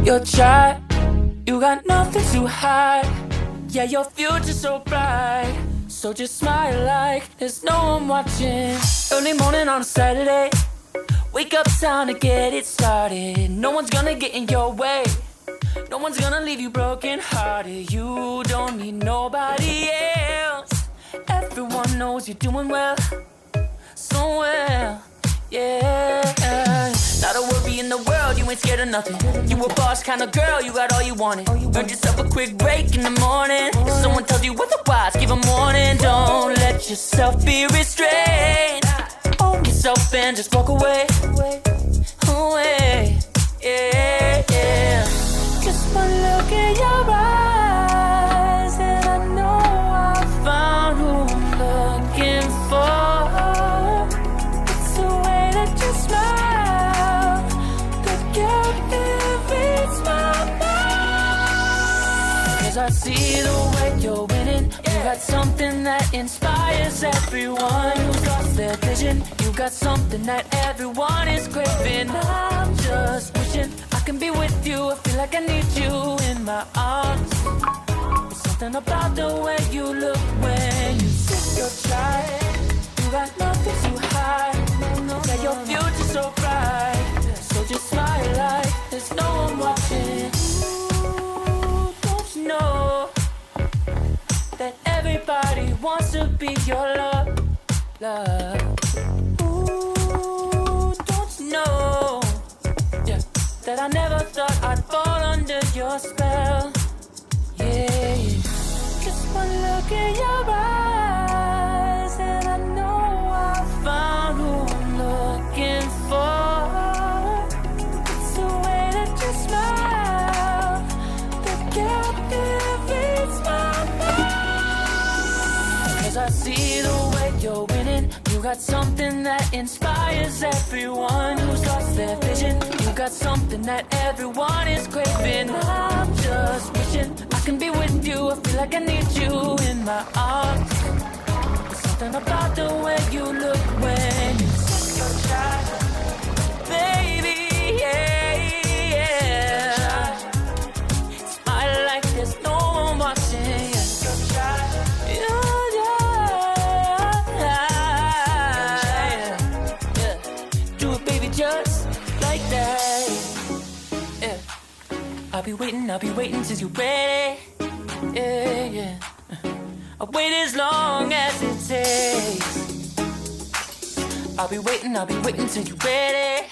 You're shy, you got nothing to hide. Yeah, your future's so bright. So just smile like there's no one watching. Early morning on a Saturday, wake up, time to get it started. No one's gonna get in your way. No one's gonna leave you broken hearted. You don't need nobody else. Everyone knows you're doing well, so well, yeah. Not a worry in the world, you ain't scared of nothing. You a boss kind of girl, you got all you wanted. Earned yourself a quick break in the morning. If someone tells you otherwise, give a warning. Don't let yourself be restrained. Own yourself and just walk away. Away, yeah, yeah. Just one look in your eyes and I know I found who I'm looking for. It's the way that you smile that captivates my mind. 'Cause I see the way you're winning. You got something that inspires everyone who's lost their vision. You got something that everyone is craving. I'm just wishing I can be with you. I feel like I need you in my arms. There's something about the way you look when you sit your child. You got nothing to hide. Yeah, your future's so bright. So just smile like there's no one watching. Ooh, don't you know that everybody wants to be your love, love. Ooh, don't you know, yeah, that I never thought I'd fall under your spell, yeah, yeah. Just one look in your eyes and I know I found who I'm looking for. It's the way that you smile that captivates my mind. 'Cause I see the way you're winning. You got something that inspires everyone who's lost their vision. You got something that everyone is craving. I'm just wishing I can be with you. I feel like I need you in my arms. There's something about the way you look when you sit your child, baby, yeah, yeah. Smile like there's no one watching. Just like that, yeah. I'll be waiting till you're ready, yeah, yeah. I'll wait as long as it takes. I'll be waiting till you're ready,